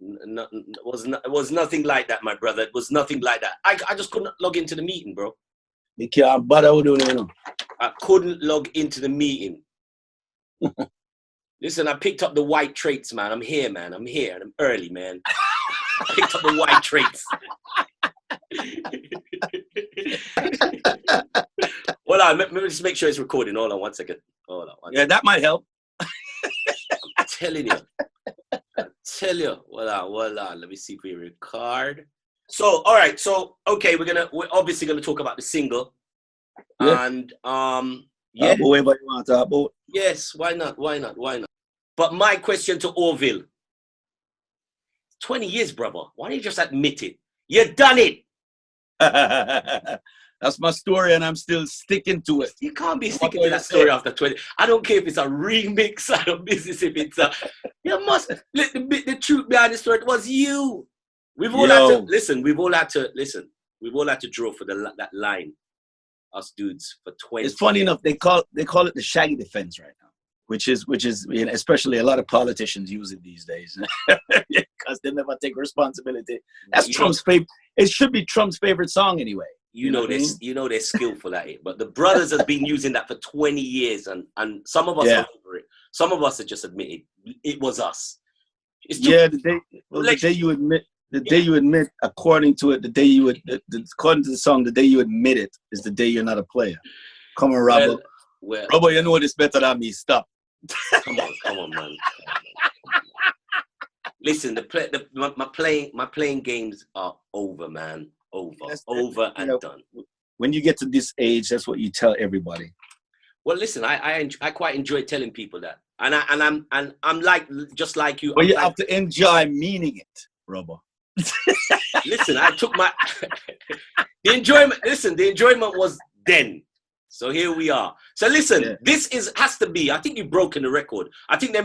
It was nothing like that, my brother. It was nothing like that. I just couldn't log into the meeting, bro. You can't bother with doing it. I couldn't log into the meeting. Listen, I picked up the white traits, man. I'm here, man. I'm here. And I'm early, man. I picked up the white traits. Hold on, let me just make sure it's recording. Hold on 1 second. Hold on. Yeah, that might help. I'm telling you. Hold on. Let me see if we record. So, all right. So, okay, we're obviously gonna talk about the single. Yeah. And yeah. Whatever you want to talk about. Yes, why not? But my question to Orville, 20 years, brother. Why don't you just admit it? You done it. That's my story, and I'm still sticking to it. You can't be sticking to that story after 20. I don't care if it's a remix. I don't business if it's a. You must let the truth behind the story. It was you. We've all had to listen. We've all had to draw for that line. Us dudes for 20. It's funny enough. They call it the Shaggy defense right now, which is you know, especially a lot of politicians use it these days because they never take responsibility. That's Trump's favorite. It should be Trump's favorite song anyway. You know this. You know they're skillful at it. But the brothers have been using that for 20 years, and some of us are over it. Some of us have just admitted it was us. The day you admit. The day you admit, according to it, according to the song, the day you admit it is the day you're not a player. Come on, Robbo. Robbo, you know this better than me. Stop. Come on, man. Listen, my playing games are over, man. Over and done. When you get to this age, that's what you tell everybody. Well, listen, I quite enjoy telling people that, and I'm like just like you. Well, you have to enjoy meaning it, Robbo. Listen, I took my the enjoyment. Listen, the enjoyment was then. So here we are. So listen, this has to be. I think you've broken the record. I think I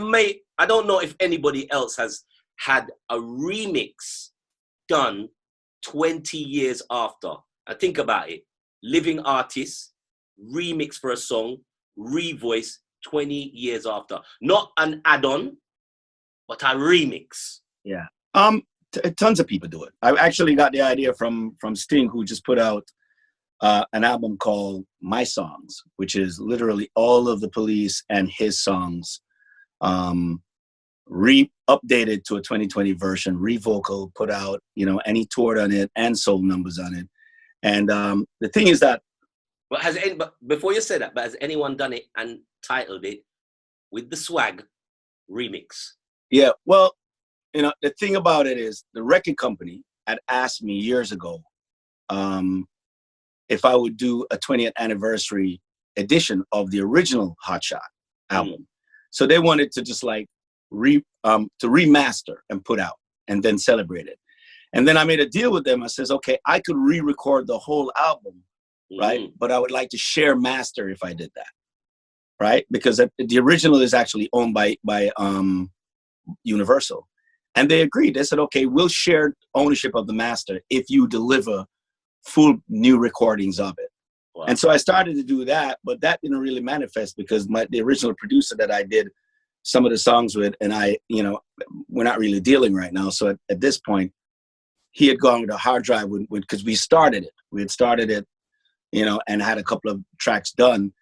don't know if anybody else has had a remix done 20 years after. I think about it. Living artist, remix for a song, revoice 20 years after. Not an add-on, but a remix. Yeah. Tons of people do it. I actually got the idea from Sting, who just put out an album called My Songs, which is literally all of the Police and his songs updated to a 2020 version, revocal, put out, and he toured on it and sold numbers on it. And the thing is that... But before you say that, has anyone done it and titled it with the swag remix? Yeah, well, the thing about it is the record company had asked me years ago if I would do a 20th anniversary edition of the original Hot Shot album. So they wanted to just to remaster and put out and then celebrate it. And then I made a deal with them. I says, okay, I could re-record the whole album, right? But I would like to share master if I did that, right? Because the original is actually owned by Universal. And they agreed. They said, okay, we'll share ownership of the master if you deliver full new recordings of it. Wow. And so I started to do that, but that didn't really manifest because the original producer that I did some of the songs with, and we're not really dealing right now. So at this point, he had gone with a hard drive because we started it. We had started it, and had a couple of tracks done,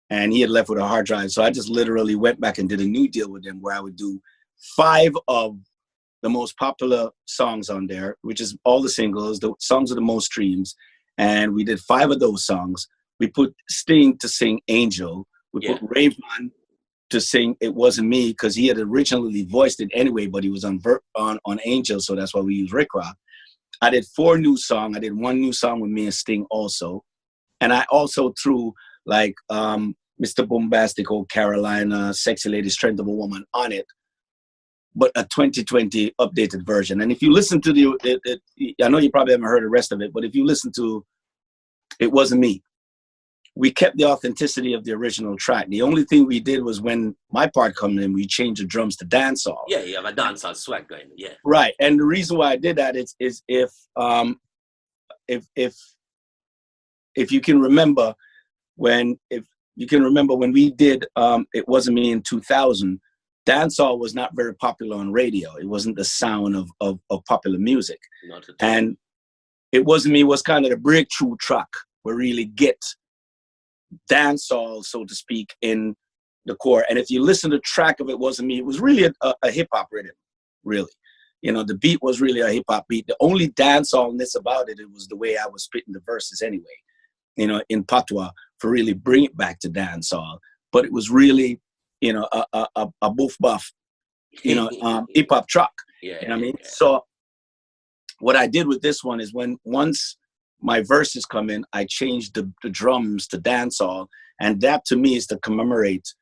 and he had left with a hard drive. So I just literally went back and did a new deal with him where I would do 5 of the most popular songs on there, which is all the singles, the songs with the most streams. And we did 5 of those songs. We put Sting to sing Angel. We put Raven to sing It Wasn't Me because he had originally voiced it anyway, but he was on Angel, so that's why we used Rick Rock. I did 4 new songs. I did 1 new song with me and Sting also. And I also threw Mr. Bombastic, Old Carolina, Sexy Lady, Strength of a Woman on it, but a 2020 updated version. And if you listen to I know you probably haven't heard the rest of it, but if you listen to It Wasn't Me, we kept the authenticity of the original track. The only thing we did was when my part comes in, we changed the drums to dancehall. Yeah, you have a dancehall swag going. Yeah. Right. And the reason why I did that is if you can remember when we did It Wasn't Me in 2000, dancehall was not very popular on radio. It wasn't the sound of popular music. Not at all. And It Wasn't Me was kind of the breakthrough track where really get dancehall, so to speak, in the core. And if you listen to the track of It Wasn't Me, it was really a hip-hop rhythm, really. You know, the beat was really a hip-hop beat. The only dancehallness about it, it was the way I was spitting the verses anyway, you know, in patois, for really bring it back to dancehall. But it was really, you know, a boof buff, you know, hip-hop track. Yeah, you know what I mean? So what I did with this one is once my verses come in, I changed the drums to dancehall. And that to me is to commemorate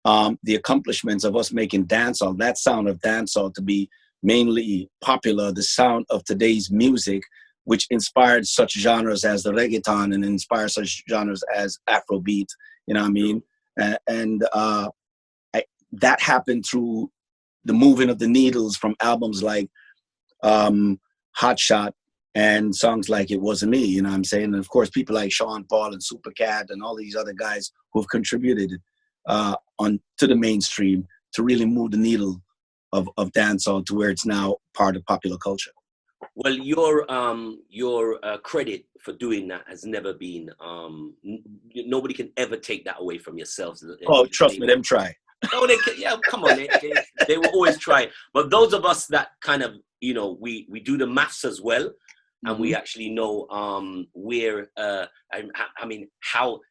the accomplishments of us making dancehall, that sound of dancehall, to be mainly popular, the sound of today's music, which inspired such genres as the reggaeton and inspired such genres as Afrobeat, you know what I mean? That happened through the moving of the needles from albums like Hot Shot and songs like It Wasn't Me, you know what I'm saying? And of course, people like Sean Paul and Supercat and all these other guys who have contributed to the mainstream to really move the needle of dancehall to where it's now part of popular culture. Well, your credit for doing that has never been. Nobody can ever take that away from yourselves. Oh, trust me, them try. No, they can. Yeah, come on, they will always try. But those of us that kind of, you know, we do the maths as well, and we actually know where. I mean, how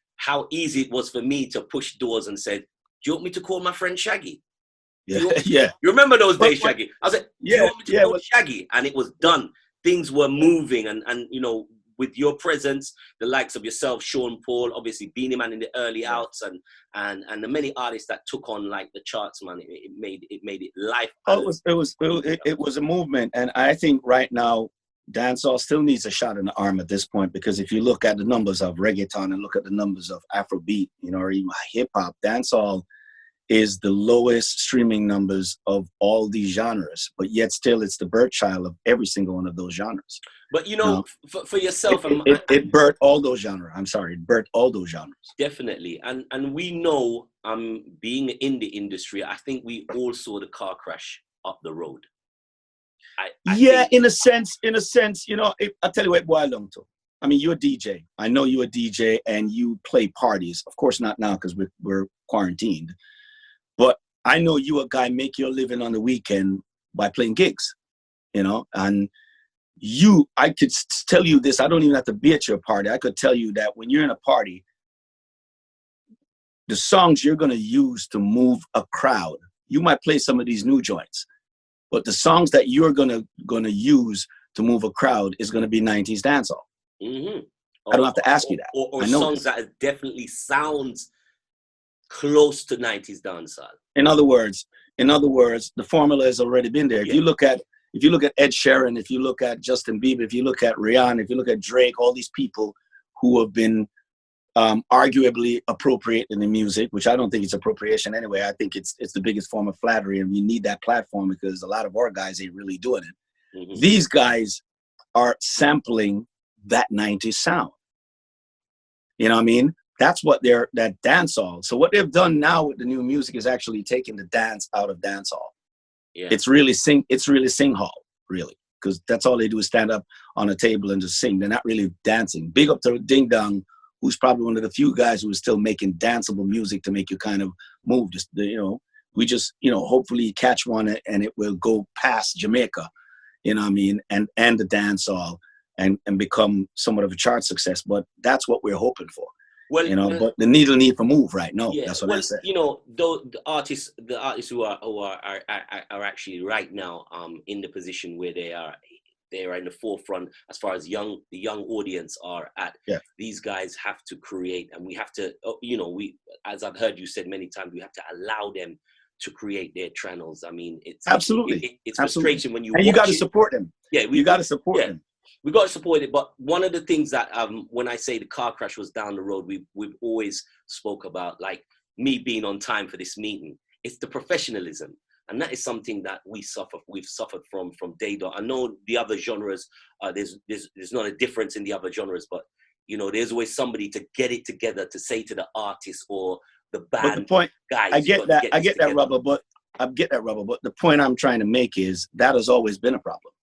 easy it was for me to push doors and said, "Do you want me to call my friend Shaggy?" Yeah. You remember those days, Shaggy? I was like, yeah, you want me to call Shaggy? And it was done. Things were moving, and you know, with your presence, the likes of yourself, Sean Paul, obviously Beanie Man in the early outs, and the many artists that took on like the charts, man, it made it life. Oh, it was a movement, and I think right now dancehall still needs a shot in the arm at this point, because if you look at the numbers of reggaeton and look at the numbers of Afrobeat, you know, or even hip hop, dancehall is the lowest streaming numbers of all these genres, but yet still it's the birth child of every single one of those genres. But you know, for yourself, it birthed all those genres. I'm sorry, it birthed all those genres. Definitely, and we know, being in the industry, I think we all saw the car crash up the road. I think, in a sense, you know, I'll tell you what it boiled down to. I mean, you're a DJ. I know you're a DJ and you play parties. Of course, not now because we're quarantined. But I know you a guy make your living on the weekend by playing gigs, you know, and I could tell you this, I don't even have to be at your party. I could tell you that when you're in a party, the songs you're going to use to move a crowd, you might play some of these new joints, but the songs that you're going to use to move a crowd is going to be 90s dancehall. Mm-hmm. I don't have to ask you that. Or songs that definitely sounds close to 90s dancehall. In other words, the formula has already been there. If you look at Ed Sheeran, if you look at Justin Bieber, if you look at Rihanna, if you look at Drake, all these people who have been arguably appropriating the music, which I don't think it's appropriation anyway. I think it's the biggest form of flattery, and we need that platform because a lot of our guys ain't really doing it. Mm-hmm. These guys are sampling that 90s sound. You know what I mean? That's what that dancehall. So what they've done now with the new music is actually taking the dance out of dancehall. Yeah. It's really sing hall, really, because that's all they do is stand up on a table and just sing. They're not really dancing. Big up to Ding Dong, who's probably one of the few guys who is still making danceable music to make you kind of move. Just, you know, we just, you know, hopefully catch one and it will go past Jamaica, you know what I mean, and the dancehall and become somewhat of a chart success. But that's what we're hoping for. Well, you know, but the needle need to move right now. Yeah, that's what I said. You know, the artists who are actually right now in the position where they are in the forefront as far as the young audience are at. Yeah. These guys have to create, and we have to, you know, as I've heard you said many times, we have to allow them to create their channels. I mean, it's absolutely it's frustrating when you and you got to support them. Yeah, you got to support them. We got to support it, but one of the things that when I say the car crash was down the road, we've always spoke about, like me being on time for this meeting. It's the professionalism, and that is something that we've suffered from day dot. I know the other genres, there's not a difference in the other genres, but you know, there's always somebody to get it together to say to the artist or the band. But the point, guys, I get that, Robbo, but I get that, Robbo, but the point I'm trying to make is that has always been a problem.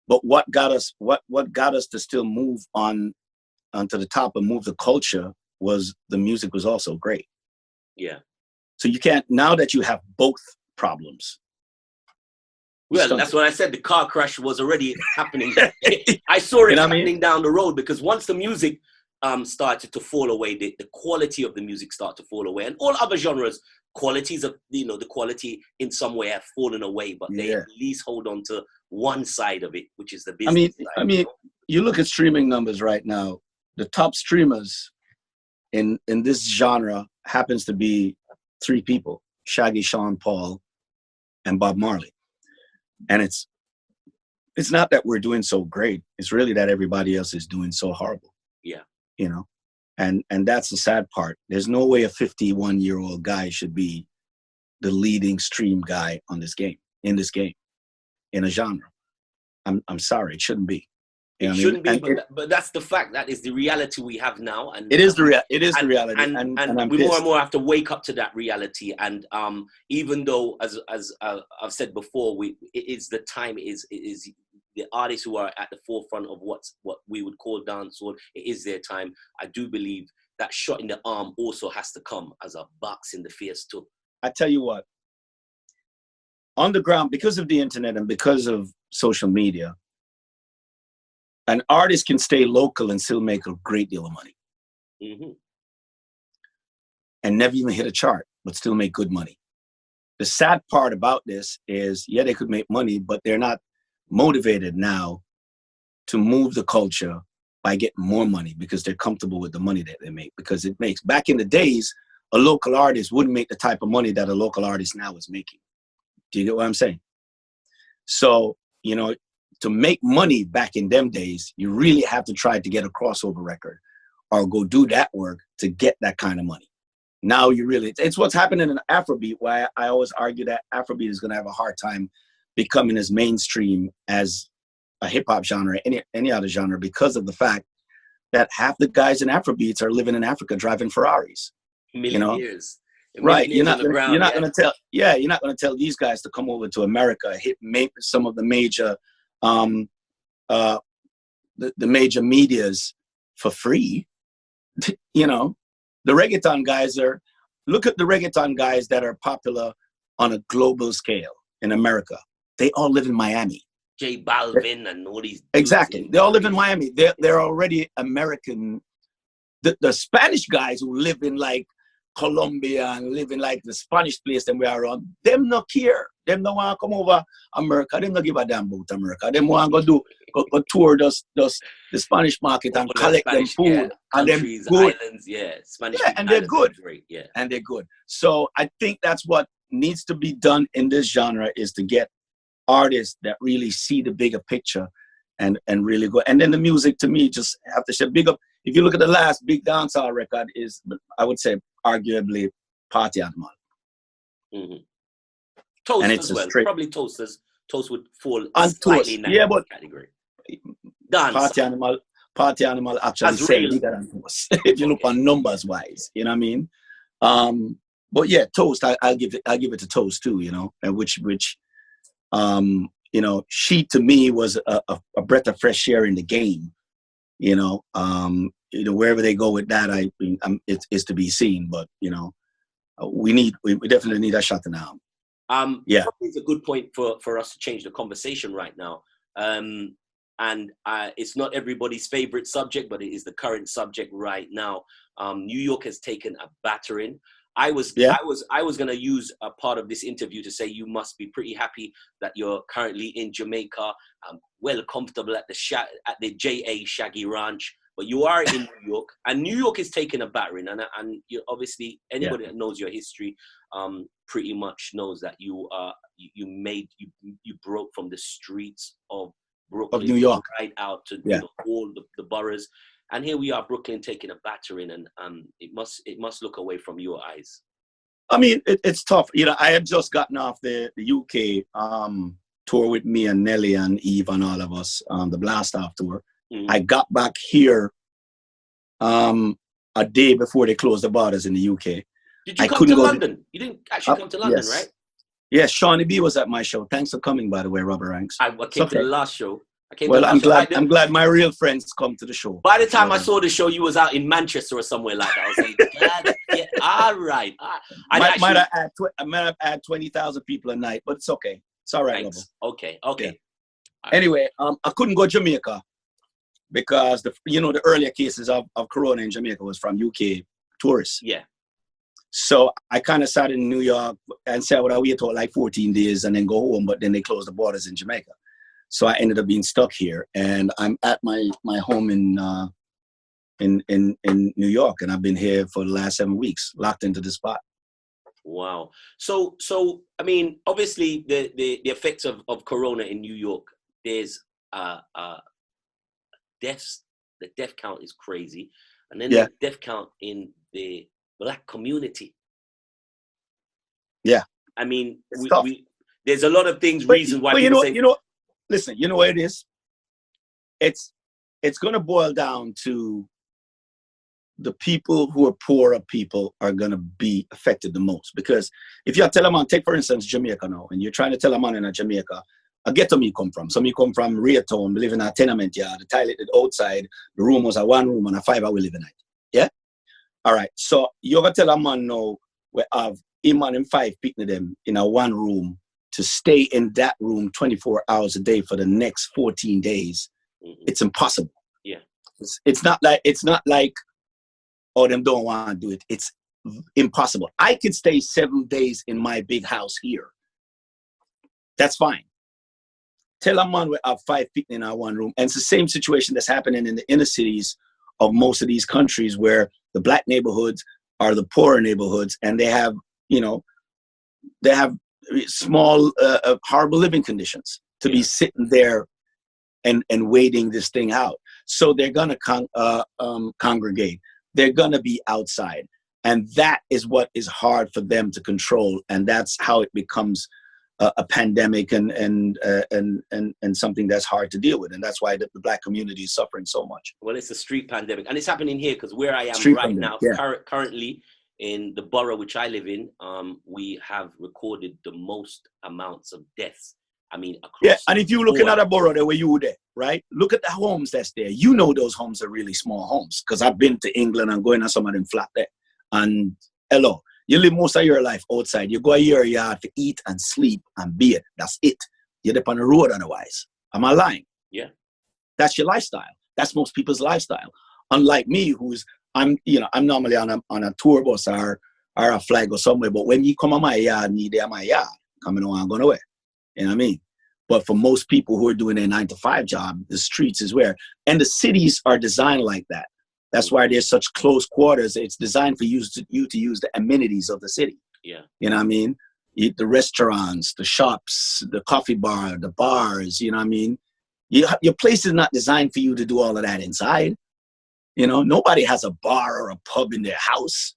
But what got us to still move on onto the top and move the culture was the music was also great. Yeah. So you can't, now that you have both problems. Well, that's what I said. The car crash was already happening. I saw it happening down the road, because once the music started to fall away, the quality of the music started to fall away, and all other genres, qualities of, the quality in some way have fallen away, but they at least hold on to one side of it, which is the business side. You look at streaming numbers right now. The top streamers in this genre happens to be 3 people: Shaggy, Sean Paul, and Bob Marley. And it's not that we're doing so great. It's really that everybody else is doing so horrible. Yeah. And that's the sad part. There's no way a 51-year-old guy should be the leading stream guy in this game, in a genre. I'm sorry, it shouldn't be. It shouldn't be, but that's the fact. That is the reality we have now, and it is the reality. And we more and more have to wake up to that reality. And even though, as I've said before, it is the time. It is the artists who are at the forefront of what we would call dancehall. It is their time. I do believe that shot in the arm also has to come as a box in the face too. I tell you what, on the ground, because of the internet and because of social media, an artist can stay local and still make a great deal of money. Mm-hmm. And never even hit a chart, but still make good money. The sad part about this is, they could make money, but they're not motivated now to move the culture by getting more money, because they're comfortable with the money that they make. Because it makes, back in the days, a local artist wouldn't make the type of money that a local artist now is making. Do you get what I'm saying? So, to make money back in them days, you really have to try to get a crossover record or go do that work to get that kind of money. Now it's what's happening in Afrobeat, why I always argue that Afrobeat is going to have a hard time becoming as mainstream as a hip hop genre, any other genre, because of the fact that half the guys in Afrobeats are living in Africa driving Ferraris. Years. Right, you're not going to tell these guys to come over to America, hit some of the major the major medias for free. The reggaeton guys look at the reggaeton guys that are popular on a global scale in America. They all live in Miami. J Balvin and all these. Exactly. They all live in Miami. They're already American. The Spanish guys who live in like Colombia and live in like the Spanish place that we are on, them not care. Them don't want to come over America. Them not give a damn about America. Them want to go tour the Spanish market and collect them food. And them good. Islands, Spanish and they're good. Great, and they're good. So I think that's what needs to be done in this genre, is to get artists that really see the bigger picture and really go. And then the music, to me, just have to say big up. If you look at the last big dancehall record, is, I would say, arguably Party Animal. Mm-hmm. Toast and as well. Probably Toast would fall slightly in that category. Party Animal actually say bigger than Toast. If you look on numbers wise, you know what I mean. But yeah, Toast, I'll give it to Toast too. And which she to me was a breath of fresh air in the game. Wherever they go with that, it's to be seen. But we definitely need that shot now. It's a good point for us to change the conversation right now. And it's not everybody's favorite subject, but it is the current subject right now. New York has taken a battering. I was going to use a part of this interview to say you must be pretty happy that you're currently in Jamaica, well comfortable at the JA Shaggy Ranch, but you are in New York, and New York is taking a battering, and you obviously anybody that knows your history pretty much knows that you broke from the streets of Brooklyn, of New York, right out to all the boroughs. And here we are, Brooklyn taking a battering, and it must look away from your eyes. I mean, it's tough. I had just gotten off the UK tour with me and Nelly and Eve and all of us, the Blast Off tour. Mm-hmm. I got back here a day before they closed the borders in the UK. Did you come to London? You didn't actually come to London, yes. right? Yeah, Shawnee B was at my show. Thanks for coming, by the way, Robbo Ranx. I came to the last show. I'm glad my real friends come to the show. By the time I saw the show, you was out in Manchester or somewhere like that. I was like, yeah, all right. I might have had 20,000 people a night, but it's okay. It's all right, Robbo. Okay. Yeah. Anyway, I couldn't go to Jamaica because the earlier cases of corona in Jamaica was from UK tourists. Yeah. So I kind of sat in New York and said, well, I wait till like 14 days and then go home, but then they closed the borders in Jamaica. So I ended up being stuck here, and I'm at my home in New York, and I've been here for the last 7 weeks, locked into the spot. Wow. So I mean, obviously the effects of corona in New York, there's deaths. The death count is crazy, and then the death count in the Black community. Yeah. I mean, there's a lot of reasons why people say. Listen, you know what it is? It's going to boil down to the people who are poorer people are going to be affected the most. Because if you tell them take for instance Jamaica now, and you're trying to tell a man in Jamaica, I get to me come from. Some me come from Reggaeton, we live in a tenement yard, the toilet is outside, the room was a one room and a 5 hour living night. Yeah? All right. So you're going to tell a man now we have him and him 5 picking them in a one room to stay in that room 24 hours a day for the next 14 days. Mm-hmm. It's impossible. Yeah. It's not like, oh, them don't want to do it. It's impossible. I could stay 7 days in my big house here. That's fine. Tell a man we have 5 people in our one room. And it's the same situation that's happening in the inner cities of most of these countries where the Black neighborhoods are the poorer neighborhoods, and they have small, horrible living conditions to be sitting there and waiting this thing out. So they're going to congregate. They're going to be outside. And that is what is hard for them to control. And that's how it becomes a pandemic and something that's hard to deal with. And that's why the Black community is suffering so much. Well, it's a street pandemic. And it's happening here because where I am now, currently, in the borough which I live in, we have recorded the most amounts of deaths. I mean, across and if you look at a borough there where you were there, right? Look at the homes that's there. You know those homes are really small homes because I've been to England and going to some of them flat there. And hello, you live most of your life outside. You go to your yard to eat and sleep and bathe. That's it. You're up on the road otherwise. Am I lying? Yeah. That's your lifestyle. That's most people's lifestyle. Unlike me, I'm normally on a tour bus or a flag or somewhere, but when you come on my yard, me there my yard, coming on and going away. You know what I mean? But for most people who are doing their 9-to-5 job, the streets is where, and the cities are designed like that. That's why there's such close quarters. It's designed for you to use the amenities of the city. Yeah. You know what I mean? The restaurants, the shops, the coffee bar, the bars, you know what I mean? Your place is not designed for you to do all of that inside. You know, nobody has a bar or a pub in their house.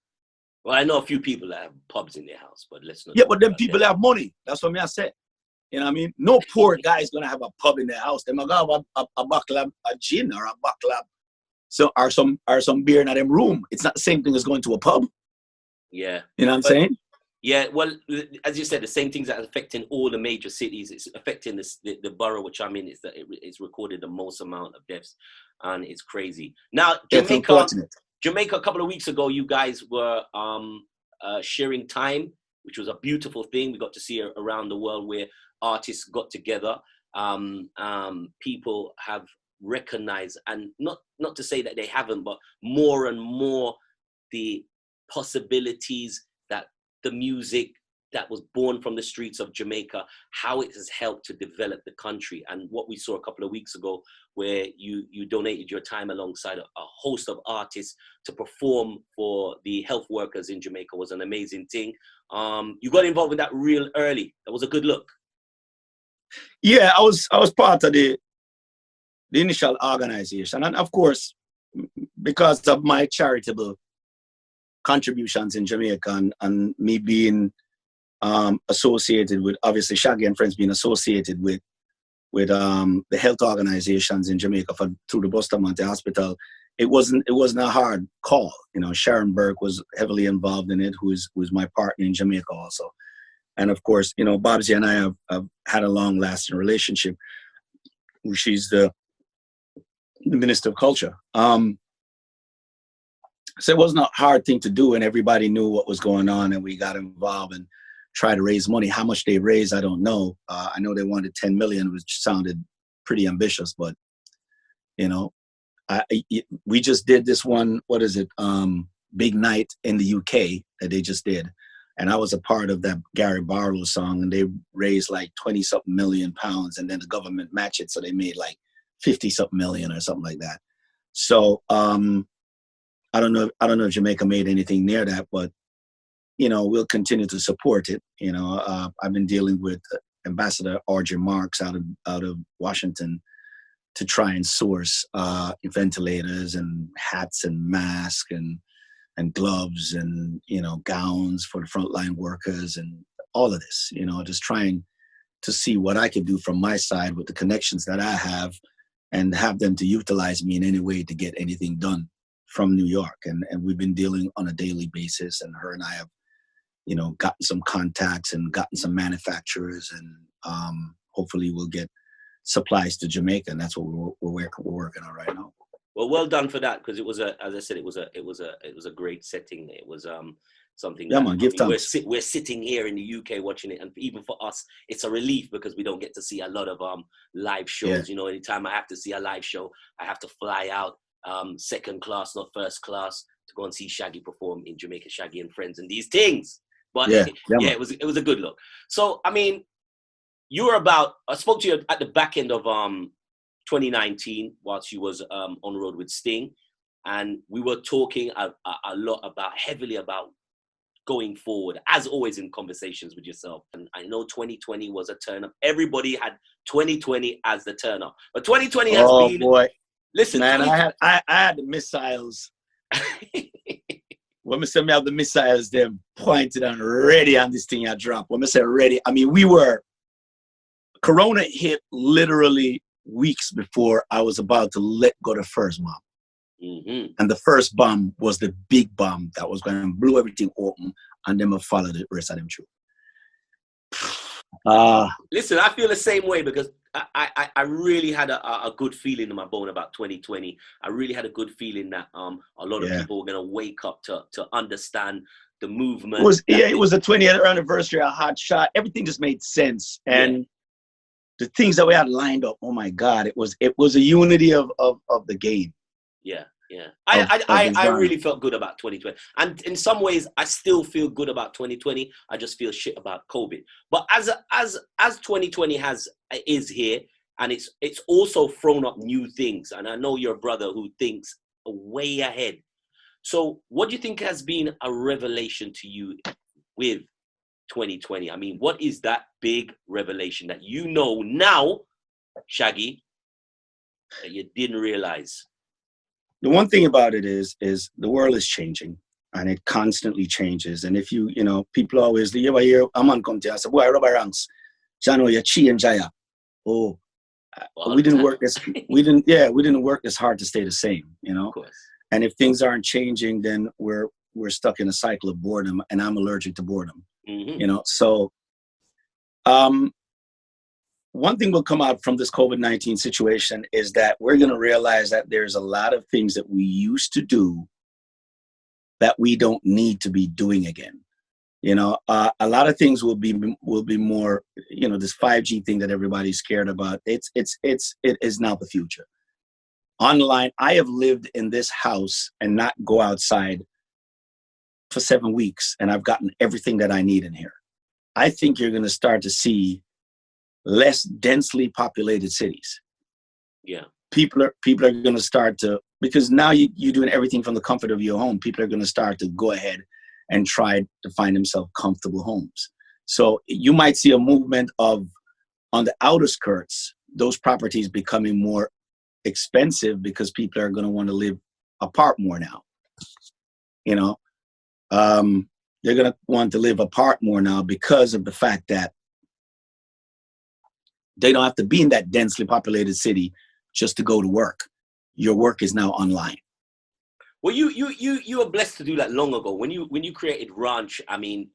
Well, I know a few people that have pubs in their house, but let's not. Yeah, but then people have money. That's what I said. You know what I mean? No poor guy is going to have a pub in their house. They're going to have a bottle of a gin or a bottle of some beer in them room. It's not the same thing as going to a pub. Yeah. You know what I'm saying? Yeah, well, as you said, the same things that are affecting all the major cities. It's affecting the borough which I'm in. Is that it's recorded the most amount of deaths, and it's crazy. Now, Jamaica, a couple of weeks ago, you guys were sharing time, which was a beautiful thing. We got to see around the world where artists got together. People have recognized, and not to say that they haven't, but more and more the possibilities that the music that was born from the streets of Jamaica, how it has helped to develop the country. And what we saw a couple of weeks ago, where you donated your time alongside a host of artists to perform for the health workers in Jamaica, was an amazing thing. You got involved with that real early. That was a good look. Yeah, I was part of the initial organization. And of course, because of my charitable contributions in Jamaica and me being associated with, obviously Shaggy and friends being associated with the health organizations in Jamaica through the Bustamante Hospital, it wasn't a hard call. You know, Sharon Burke was heavily involved in it, who's my partner in Jamaica also. And of course, you know, Babsy and I have had a long-lasting relationship. She's the Minister of Culture. So it wasn't a hard thing to do, and everybody knew what was going on, and we got involved and tried to raise money. How much they raised, I don't know. I know they wanted 10 million, which sounded pretty ambitious, but you know, we just did this one. What is it? Big Night in the UK that they just did, and I was a part of that Gary Barlow song, and they raised like 20-something million pounds, and then the government matched it, so they made like 50-something million or something like that. So I don't know if Jamaica made anything near that, but you know, we'll continue to support it. You know, I've been dealing with Ambassador R.J. Marks out of Washington to try and source ventilators and hats and masks and gloves and, you know, gowns for the frontline workers and all of this. You know, just trying to see what I can do from my side with the connections that I have, and have them to utilize me in any way to get anything done from New York. And we've been dealing on a daily basis, and her and I have, you know, gotten some contacts and gotten some manufacturers, and hopefully we'll get supplies to Jamaica, and that's what we're working on right now. Well done for that, because it was as I said, it was a great setting. It was something. Yeah, man, give thanks. We're sitting here in the UK watching it, and even for us, it's a relief because we don't get to see a lot of live shows. Yeah. You know, anytime I have to see a live show, I have to fly out second class, not first class, to go and see Shaggy perform in Jamaica, Shaggy and Friends and these things. But yeah, it was a good look. So I mean, I spoke to you at the back end of 2019 whilst you was on the road with Sting, and we were talking a lot heavily about going forward, as always in conversations with yourself. And I know 2020 was a turn up. Everybody had 2020 as the turn up, but 2020 has been. Oh boy! Listen, man, I had the missiles. When I say me have the missiles, them pointed and ready on this thing I dropped. When I say ready, I mean Corona hit literally weeks before I was about to let go the first bomb. Mm-hmm. And the first bomb was the big bomb that was going to blow everything open, and then I followed the rest of them through. Listen, I feel the same way, because I really had a good feeling in my bone about 2020. I really had a good feeling that a lot of people were going to wake up to understand the movement. It was the 20th anniversary of Hot Shot. Everything just made sense. And the things that we had lined up, oh my God, it was a unity of the game. Yeah. I really felt good about 2020. And in some ways, I still feel good about 2020. I just feel shit about COVID. But as 2020 is here, and it's also thrown up new things. And I know you're a brother who thinks way ahead. So what do you think has been a revelation to you with 2020? I mean, what is that big revelation that you know now, Shaggy, that you didn't realize? The one thing about it is the world is changing, and it constantly changes. And if you know, people always, you ever hear a man come to you and say, boy, Robbo Ranx, Jano, you change, Jaya. Oh, we didn't work this hard to stay the same, you know? Of course. And if things aren't changing, then we're stuck in a cycle of boredom, and I'm allergic to boredom, you know? So, one thing will come out from this COVID-19 situation is that we're going to realize that there's a lot of things that we used to do that we don't need to be doing again. You know, a lot of things will be more, you know, this 5G thing that everybody's scared about. It is now the future. Online, I have lived in this house and not go outside for 7 weeks, and I've gotten everything that I need in here. I think you're going to start to see less densely populated cities. Yeah. People are going to start to, because now you're doing everything from the comfort of your home. People are going to start to go ahead and try to find themselves comfortable homes. So you might see a movement of, on the outer skirts, those properties becoming more expensive because people are going to want to live apart more now. You know, they're going to want to live apart more now because of the fact that they don't have to be in that densely populated city just to go to work. Your work is now online. Well, you were blessed to do that long ago. When you created Ranch, I mean,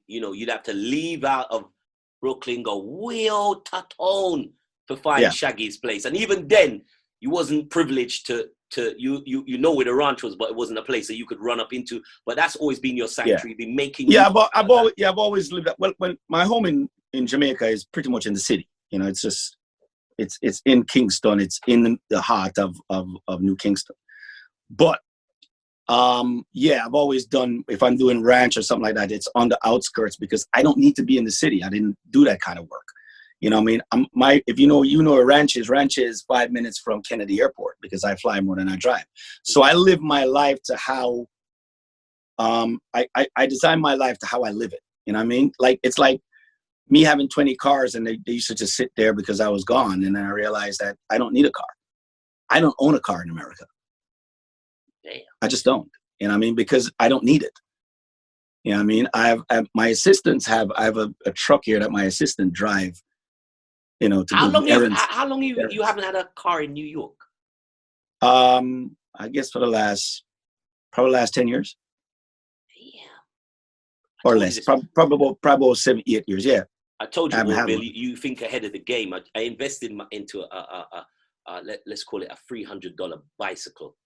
you know, you'd have to leave out of Brooklyn, go way out to town to find Shaggy's place, and even then, you wasn't privileged to you know where the Ranch was, but it wasn't a place that you could run up into. But that's always been your sanctuary. Been making. Yeah, I've always lived. Well, when my home in Jamaica is pretty much in the city. You know, it's just it's in Kingston. It's in the heart of New Kingston. But I've always done, if I'm doing Ranch or something like that, it's on the outskirts because I don't need to be in the city. I didn't do that kind of work. You know what I mean? If you know where Ranch is 5 minutes from Kennedy Airport because I fly more than I drive. So I live my life to how, I design my life to how I live it. You know what I mean? Like, it's like me having 20 cars and they used to just sit there because I was gone. And then I realized that I don't need a car. I don't own a car in America. Damn. I just don't, you know what I mean? Because I don't need it. You know what I mean? I have my assistants I have a truck here that my assistant drive, you know, to do errands. How long you haven't had a car in New York? I guess for probably last 10 years. Yeah. Or less. Probably 7, 8 years, yeah. I told you, Bill, you think ahead of the game. I invested into let's call it a $300 bicycle.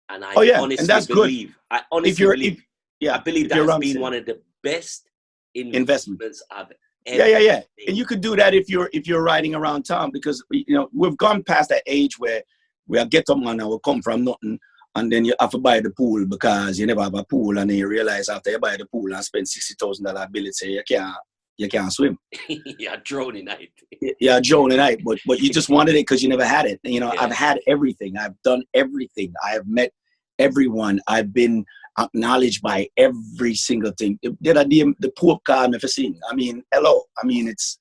And I honestly believe, I believe that's been one of the best investments I've ever made. And you could do that if you're riding around town because, you know, we've gone past that age where we get up and we come from nothing and then you have to buy the pool because you never have a pool and then you realize after you buy the pool and spend $60,000 bill, it's you can't swim. Yeah, drowning night. Yeah, drowning night. But you just wanted it because you never had it. You know, I've had everything. I've done everything. I have met everyone. I've been acknowledged by every single thing. The Pope called me for sing. I mean, hello. I mean, it's,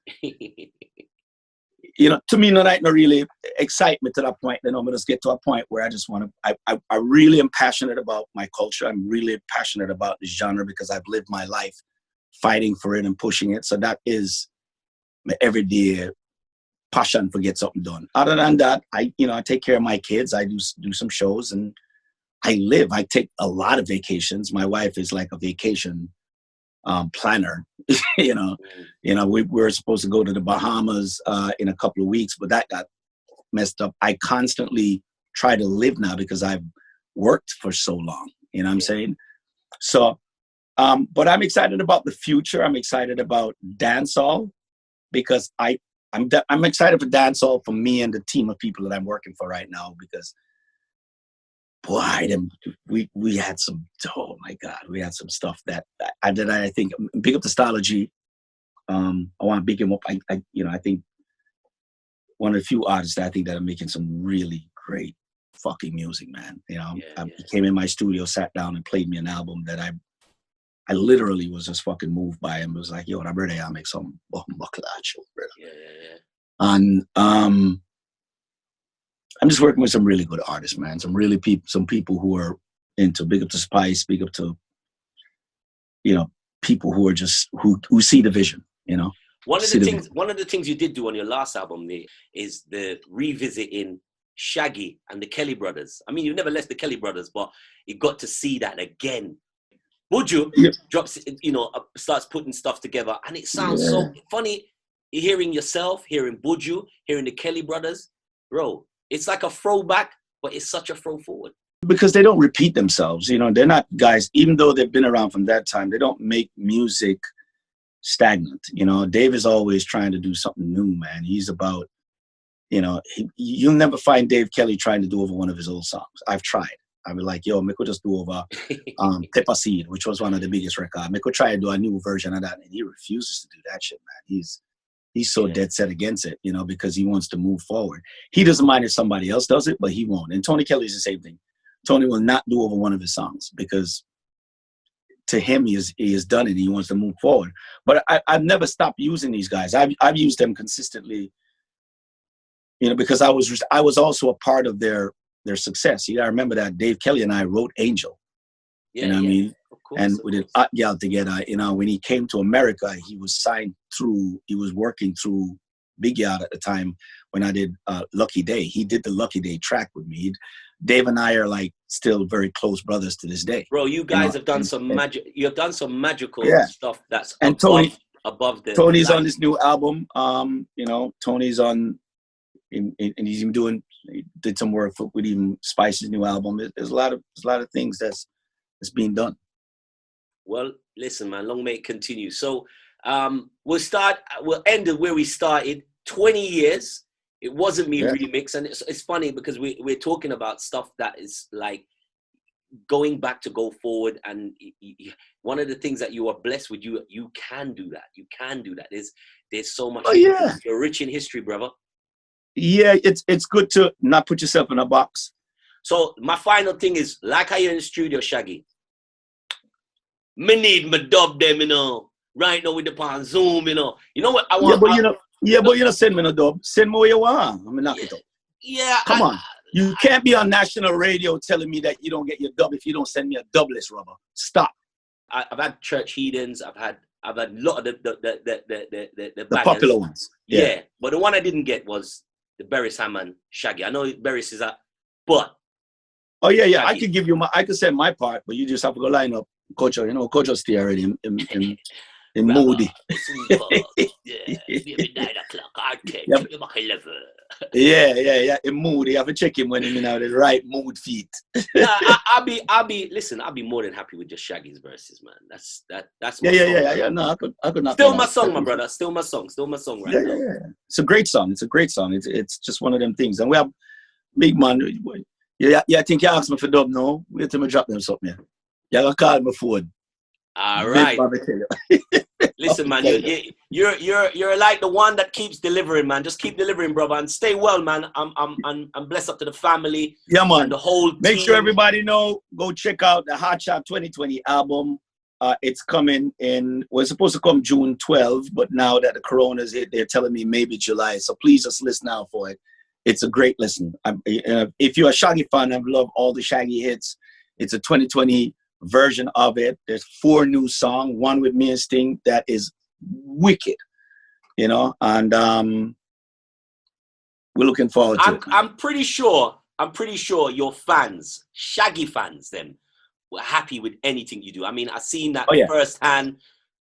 you know, to me, no really excite me to that point. Then I'm going to get to a point where I just want to, I really am passionate about my culture. I'm really passionate about this genre because I've lived my life fighting for it and pushing it. So that is my everyday passion for get something done. Other than that, I take care of my kids. I do some shows and I take a lot of vacations. My wife is like a vacation planner. you know, we were supposed to go to the Bahamas in a couple of weeks, but that got messed up. I constantly try to live now because I've worked for so long. You know what I'm saying? So, but I'm excited about the future. I'm excited about dancehall because I'm excited for dancehall for me and the team of people that I'm working for right now because. Boy, we had some. Oh my God, we had some stuff that I think big up the Stology. I want to big him up. I think one of the few artists that I think that are making some really great fucking music, man. You know, he came in my studio, sat down, and played me an album that I literally was just fucking moved by him. It was like, yo, I better make some buckle at you, brother. And I'm just working with some really good artists, man. Some people who are into, big up to Spice, big up to, you know, people who are just who see the vision, you know. One of the things you did do on your last album is the revisiting Shaggy and the Kelly brothers. I mean, you've never left the Kelly brothers, but you got to see that again. Buju drops, you know, starts putting stuff together, and it sounds so funny hearing yourself, hearing Buju, hearing the Kelly brothers, bro. It's like a throwback, but it's such a throw forward. Because they don't repeat themselves. You know, they're not guys, even though they've been around from that time, they don't make music stagnant. You know, Dave is always trying to do something new, man. He's about, you know, you'll never find Dave Kelly trying to do over one of his old songs. I've tried. I'd be like, yo, Miko just do over Pepper Seed, which was one of the biggest records. Miko try to do a new version of that, and he refuses to do that shit, man. He's so dead set against it, you know, because he wants to move forward. He doesn't mind if somebody else does it, but he won't. And Tony Kelly's the same thing. Tony will not do over one of his songs because to him, he has done it. He wants to move forward. But I've never stopped using these guys. I've used them consistently, you know, because I was also a part of their success. You got to remember that Dave Kelly and I wrote Angel. You know what I mean? And we did Hot Gal together. You know, when he came to America, he was working through Big Yard at the time when I did Lucky Day. He did the Lucky Day track with me. Dave and I are like still very close brothers to this day. Bro, you guys have done some magic. You have done some magical stuff that's and above the Tony's the on this new album. You know, Tony's on, and he's even did some work with even Spice's new album. There's a lot of things that's being done. Well, listen, man, long may it continue. So we'll end where we started. 20 years. It wasn't me remix, and it's funny because we're talking about stuff that is like going back to go forward, and one of the things that you are blessed with, you can do that. You can do that. There's so much. Oh yeah, you're rich in history, brother. Yeah, it's good to not put yourself in a box. So my final thing is, like I in the studio, Shaggy. Me need my dub them, you know. Right now with the pan Zoom, you know. You know what I want? But you know, send me no dub. Send me what you want. I'm knock it up. Yeah. Come on. You can't be on national radio telling me that you don't get your dub if you don't send me a dubless, Robbo. Stop. I've had Church Heathens. I've had a lot of the popular ones. Yeah. But the one I didn't get was the Beres Hammond Shaggy. I know Beres is but. Oh yeah. Shaggy. I could send my part, but you just have to go line up. Coach, you know, Coach stay already in moody. Yeah. In moody. You have to check him when he's in the right mood feet. I'll be more than happy with just Shaggy's verses, man. That's my song. Yeah. No, I could not. Still my song, my brother. Still my song right now. Yeah. It's a great song. It's just one of them things. And we have big man. Yeah, I think you asked me for dub now. Wait till me drop them something. Yeah, I call my phone. All right. Listen, man, you're like the one that keeps delivering, man. Just keep delivering, brother, and stay well, man. I'm blessed up to the family. Yeah, man. And the whole Make team. sure everybody know. Go check out the Hot Shot 2020 album. It's coming in. We're supposed to come June 12, but now that the corona's hit, they're telling me maybe July. So please just listen out for it. It's a great listen. If you're a Shaggy fan, I love all the Shaggy hits. It's a 2020 version of it. There's 4 new songs, one with me and Sting that is wicked, you know, and we're looking forward to it. I'm pretty sure your fans, Shaggy fans, them were happy with anything you do. I mean, I seen that firsthand.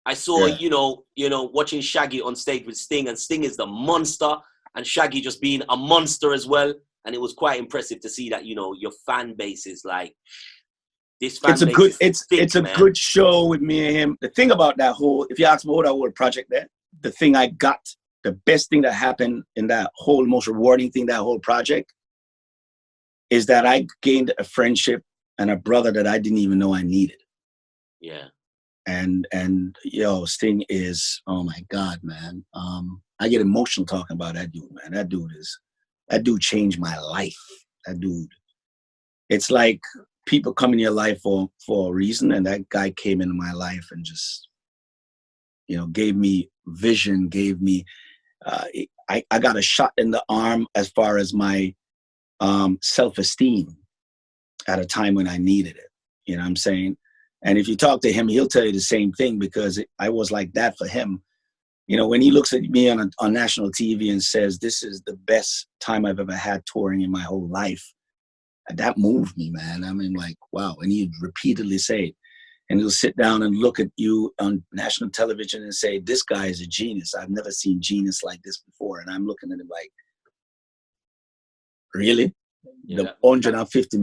I saw, you know, watching Shaggy on stage with Sting, and Sting is the monster, and Shaggy just being a monster as well. And it was quite impressive to see that, you know, your fan base is like, this fan base it's a good show with me and him. The thing about that whole, if you ask me about that whole project there, the best thing that happened in that whole, most rewarding thing, that whole project, is that I gained a friendship and a brother that I didn't even know I needed. Yeah. And Sting is, oh my God, man. I get emotional talking about that dude, man. That dude changed my life. That dude. It's like people come in your life for a reason, and that guy came into my life and just, you know, gave me vision, gave me, I got a shot in the arm as far as my self-esteem at a time when I needed it. You know what I'm saying? And if you talk to him, he'll tell you the same thing, because I was like that for him. You know, when he looks at me on national TV and says, this is the best time I've ever had touring in my whole life, that moved me, man. I mean, like, wow. And he'd repeatedly say it. And he'll sit down and look at you on national television and say, this guy is a genius. I've never seen genius like this before. And I'm looking at him like, really? Yeah. The $150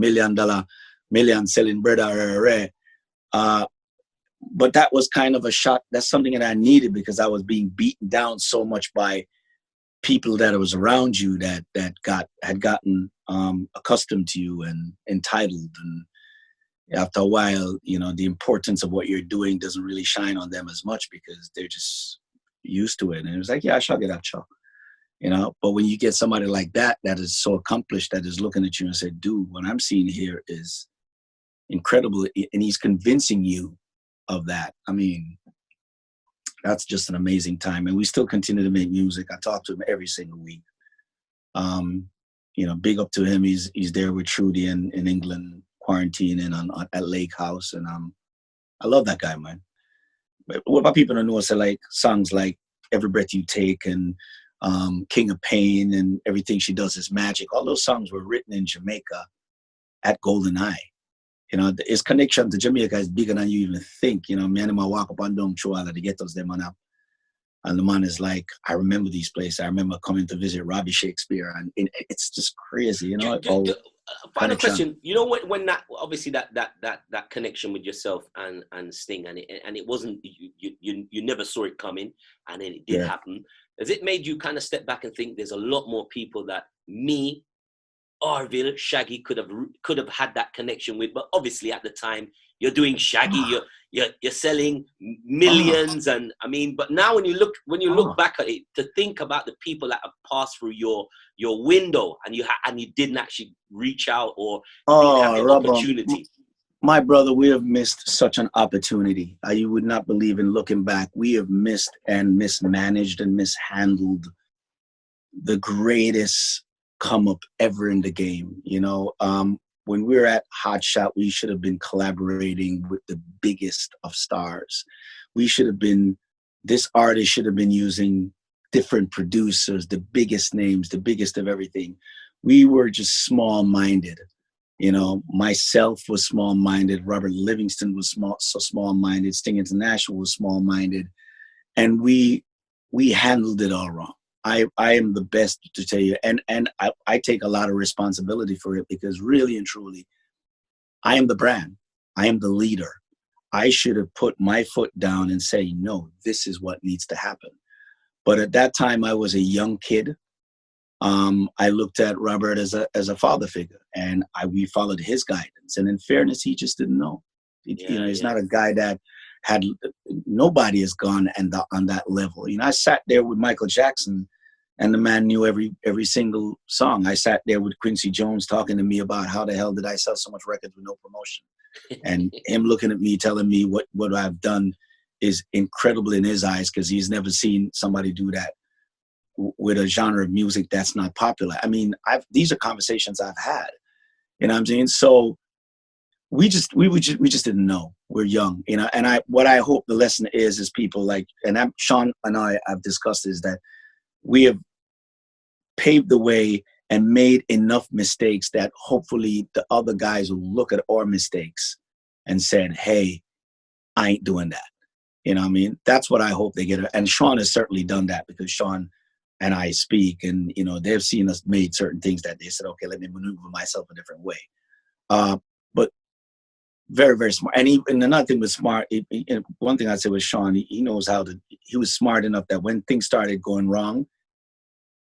million selling bread. But that was kind of a shot. That's something that I needed, because I was being beaten down so much by people that was around you that had gotten accustomed to you and entitled. And after a while, you know, the importance of what you're doing doesn't really shine on them as much, because they're just used to it. And it was like, yeah, I shall get that show. You know, but when you get somebody like that is so accomplished, that is looking at you and say, dude, what I'm seeing here is incredible. And he's convincing you of that. I mean, that's just an amazing time. And we still continue to make music. I talk to him every single week. You know, big up to him. He's there with Trudy in England, quarantining at Lake House. And I love that guy, man. But what about people that know, say, like songs like Every Breath You Take and King of Pain and Everything She Does Is Magic. All those songs were written in Jamaica at Golden Eye. You know, his connection to Jamaica is bigger than you even think. You know, me and him, I walk up and down through all of the ghettos, them and up. And the man is like, I remember these places. I remember coming to visit Robbie Shakespeare, and it's just crazy, you know. Final question. You know, when that obviously that connection with yourself and Sting, and it wasn't you never saw it coming, and then it did happen. Has it made you kind of step back and think there's a lot more people that me, Arville, Shaggy could have had that connection with? But obviously at the time you're doing Shaggy, you're selling millions, and I mean, but now when you look back at it, to think about the people that have passed through your window, and you didn't actually reach out or have the opportunity. My brother, we have missed such an opportunity. You would not believe, in looking back, we have missed and mismanaged and mishandled the greatest come up ever in the game. You know, when we were at Hot Shot, we should have been collaborating with the biggest of stars. This artist should have been using different producers, the biggest names, the biggest of everything. We were just small-minded. You know, myself was small-minded. Robert Livingston was small-minded. Sting International was small-minded. And we handled it all wrong. I am the best to tell you. And I take a lot of responsibility for it, because really and truly, I am the brand. I am the leader. I should have put my foot down and say, no, this is what needs to happen. But at that time, I was a young kid. I looked at Robert as a father figure, and we followed his guidance. And in fairness, he just didn't know. He's not a guy that had, nobody has gone on that level. You know, I sat there with Michael Jackson, and the man knew every single song. I sat there with Quincy Jones talking to me about how the hell did I sell so much records with no promotion, and him looking at me, telling me what I've done is incredible in his eyes, because he's never seen somebody do that with a genre of music that's not popular. I mean, these are conversations I've had. You know what I'm saying? So we just didn't know. We're young, you know. And what I hope the lesson is people like, and Sean and I have discussed, is that we have paved the way and made enough mistakes that hopefully the other guys will look at our mistakes and said, hey, I ain't doing that. You know what I mean? That's what I hope they get. And Sean has certainly done that, because Sean and I speak, and, you know, they've seen us made certain things that they said, okay, let me maneuver myself a different way. But very, very smart. And another thing was smart. One thing I'd say with Sean, he knows he was smart enough that when things started going wrong,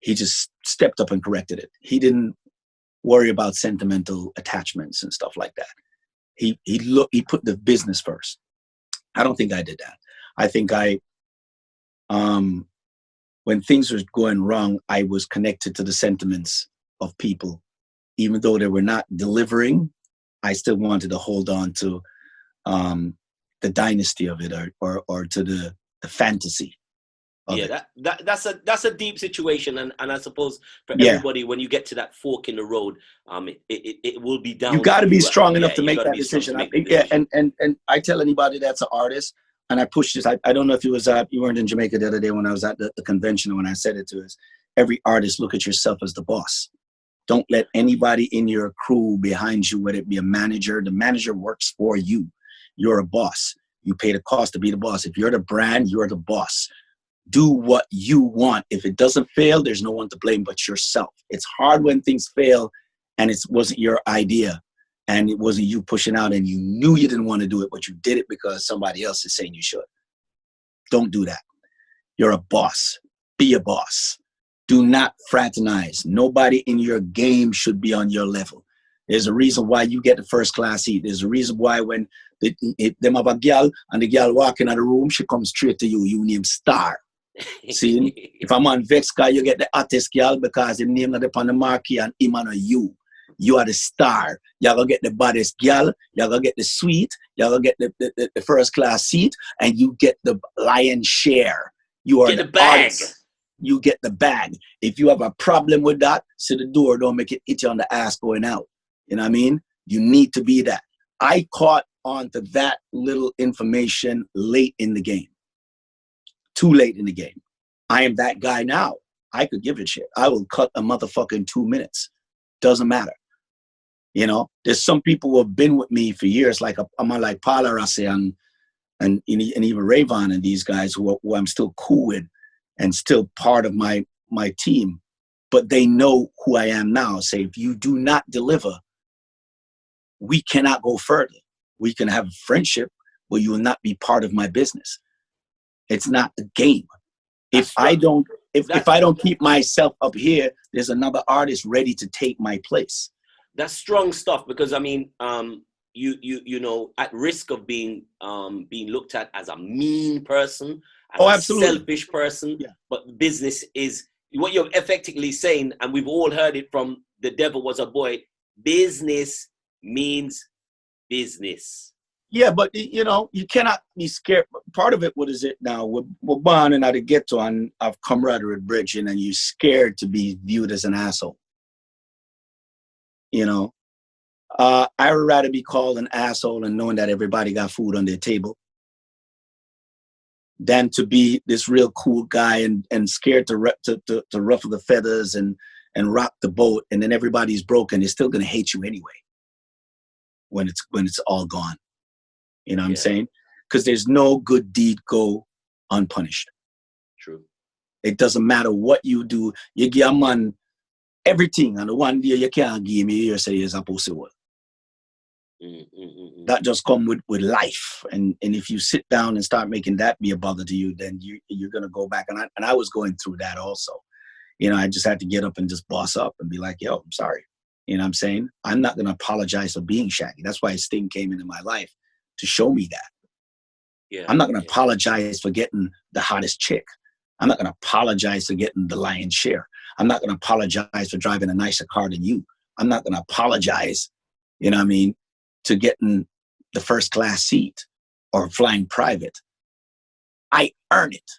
he just stepped up and corrected it. He didn't worry about sentimental attachments and stuff like that. He put the business first. I don't think I did that. I think when things were going wrong, I was connected to the sentiments of people. Even though they were not delivering, I still wanted to hold on to the dynasty of it, or to the fantasy of it. That's a deep situation, and I suppose for everybody, when you get to that fork in the road, it will be down. You got to be strong enough to make that decision. And I tell anybody that's an artist, and I push this. I don't know if you weren't in Jamaica the other day when I was at the convention, when I said it to us. Every artist, look at yourself as the boss. Don't let anybody in your crew behind you, whether it be a manager. The manager works for you. You're a boss. You pay the cost to be the boss. If you're the brand, you're the boss. Do what you want. If it doesn't fail, there's no one to blame but yourself. It's hard when things fail and it wasn't your idea and it wasn't you pushing out and you knew you didn't want to do it, but you did it because somebody else is saying you should. Don't do that. You're a boss. Be a boss. Do not fraternize. Nobody in your game should be on your level. There's a reason why you get the first class seat. There's a reason why when them have a girl and the girl walk in the room, she comes straight to you. You name star. See, if I'm on Vex guy, you get the hottest girl because him name not upon the marquee and him and you. You are the star. You're going to get the baddest girl. You're going to get the suite. You're going to get the first class seat. And you get the lion's share. You are the bag. Artist. You get the bag. If you have a problem with that, sit the door. Don't make it hit you on the ass going out. You know what I mean? You need to be that. I caught on to that little information late in the game. Too late in the game. I am that guy now. I could give a shit. I will cut a motherfucking 2 minutes. Doesn't matter. You know, there's some people who have been with me for years, like I'm like Paula Rassi and even Rayvon and these guys who I'm still cool with and still part of my team. But they know who I am now. Say, if you do not deliver, we cannot go further. We can have a friendship, but you will not be part of my business. It's not a game. If I don't keep myself up here, there's another artist ready to take my place. That's strong stuff, because I mean, you know, at risk of being looked at as a mean person, as a selfish person. Yeah. But business is what you're effectively saying, and we've all heard it from The Devil Was a Boy. Business means business. Yeah, but you know, you cannot be scared. Part of it, what is it now? We're born in the ghetto and of camaraderie bridging, and you're scared to be viewed as an asshole. You know, I would rather be called an asshole and knowing that everybody got food on their table than to be this real cool guy and scared to ruffle the feathers and rock the boat, and then everybody's broken. They're still gonna hate you anyway when it's all gone. You know what I'm saying? Because there's no good deed go unpunished. True. It doesn't matter what you do. You give a man everything, and the one day you can't give me, you say it's impossible. That just come with life. And if you sit down and start making that be a bother to you, then you're going to go back. And I was going through that also. You know, I just had to get up and just boss up and be like, yo, I'm sorry. You know what I'm saying? I'm not going to apologize for being Shaggy. That's why Sting came into my life, to show me that. Yeah, I'm not going to apologize for getting the hottest chick. I'm not going to apologize for getting the lion's share. I'm not going to apologize for driving a nicer car than you. I'm not going to apologize, you know what I mean, to getting the first class seat or flying private. I earn it.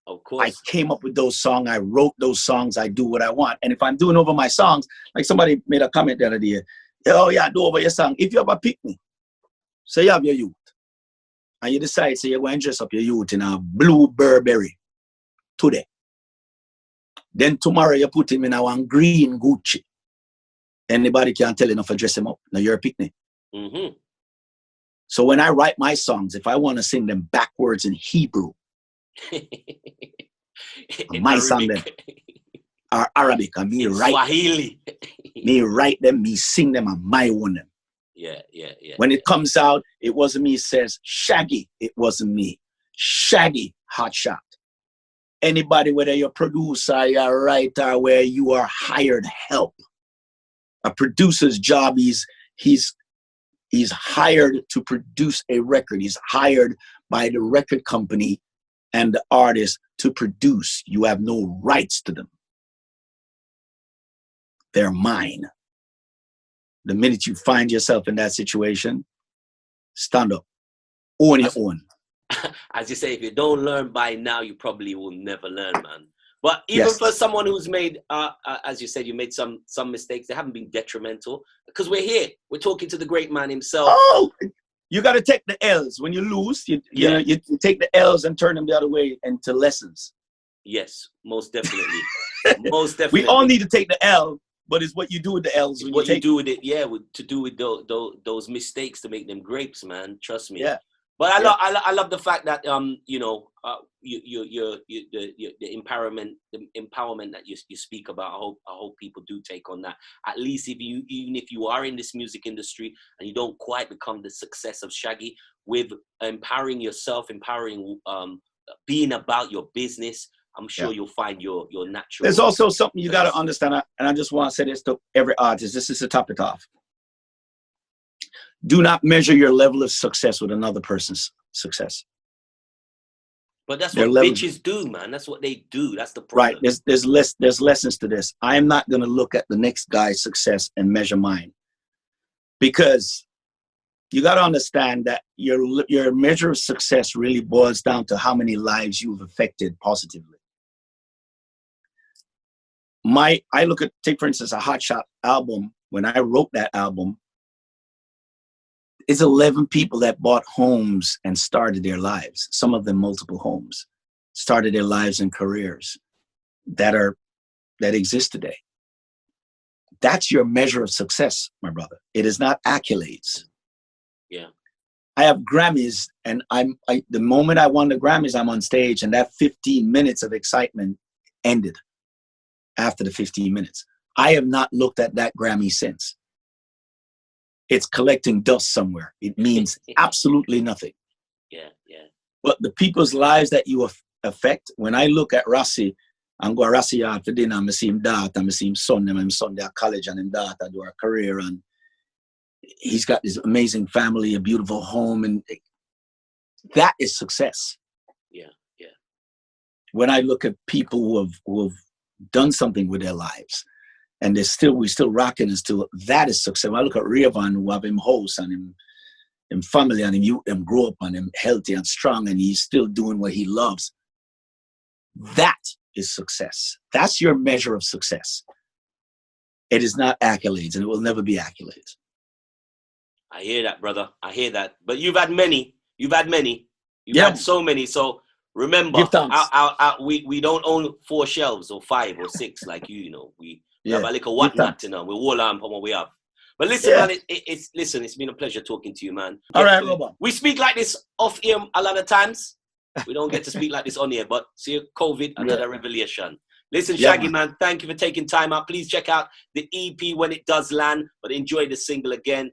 Of course. I came up with those songs. I wrote those songs. I do what I want. And if I'm doing over my songs, like somebody made a comment the other day, oh yeah, do over your song. If you have a picnic, say you have your youth, and you decide, say you're going to dress up your youth in a blue Burberry today. Then tomorrow you put him in a one green Gucci. Anybody can tell enough to dress him up. Now you're a picnic. Mm-hmm. So when I write my songs, if I want to sing them backwards in Hebrew, my song them are Arabic, and me write Swahili. Me write them, me sing them, and my own them. Yeah. When it comes out, it wasn't me says Shaggy. It wasn't me. Shaggy, hot shot. Anybody, whether you're a producer, you're a writer, where you are hired help. A producer's job is he's hired to produce a record. He's hired by the record company and the artist to produce. You have no rights to them. They're mine. The minute you find yourself in that situation, stand up. Own your own. As you say, if you don't learn by now, you probably will never learn, man. But even for someone who's made, as you said, you made some mistakes, they haven't been detrimental. Because we're here. We're talking to the great man himself. Oh, you got to take the L's. When you lose, you take the L's and turn them the other way into lessons. Yes, most definitely. Most definitely. We all need to take the L, but it's what you do with the L's. What you do with it, to do with those mistakes to make them grapes, man. Trust me. Yeah. But I love the fact that you know, the empowerment that you speak about. I hope people do take on that. At least even if you are in this music industry and you don't quite become the success of Shaggy, with empowering yourself, being about your business, I'm sure you'll find your natural. There's also something you got to understand, and I just want to say this to every artist. This is to top it off. Do not measure your level of success with another person's success. But that's what bitches do, man. That's what they do. That's the problem. Right. There's lessons to this. I am not going to look at the next guy's success and measure mine, because you got to understand that your measure of success really boils down to how many lives you've affected positively. Take for instance a Hot Shot album. When I wrote that album, it's 11 people that bought homes and started their lives. Some of them multiple homes, started their lives and careers that are that exist today. That's your measure of success, my brother. It is not accolades. Yeah. I have Grammys, and the moment I won the Grammys, I'm on stage, and that 15 minutes of excitement ended after the 15 minutes. I have not looked at that Grammy since. It's collecting dust somewhere. It means absolutely nothing. Yeah, yeah. But the people's lives that you affect, when I look at Rossi, I'm going to Rossi yard for dinner, I'm see him daughter, I'm see him son, I'm son at college, and him daughter do a career, and he's got this amazing family, a beautiful home, and that is success. Yeah, yeah. When I look at people who have done something with their lives, and we're still rocking and still, that is success. When I look at Rayvon, who have him house and him family and him grow up and him healthy and strong, and he's still doing what he loves. That is success. That's your measure of success. It is not accolades, and it will never be accolades. I hear that, brother. I hear that. But you've had many. You've had so many. So remember, we don't own 4 shelves or 5 or 6 like you. You know, we have a little whatnot. You know, we wall on what we have. But listen, man, it's been a pleasure talking to you, man. All right, Robbo. We speak like this off here a lot of times. We don't get to speak like this on here, but see, COVID, another revelation. Listen, Shaggy, man, thank you for taking time out. Please check out the EP when it does land, but enjoy the single again.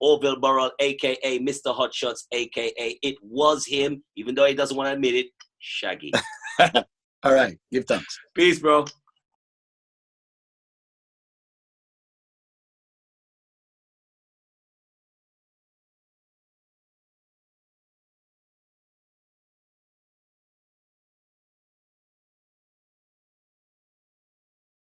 Orville Burrell, a.k.a. Mr. Hotshots, a.k.a. It was him, even though he doesn't want to admit it, Shaggy. All right, give thanks. Peace, bro.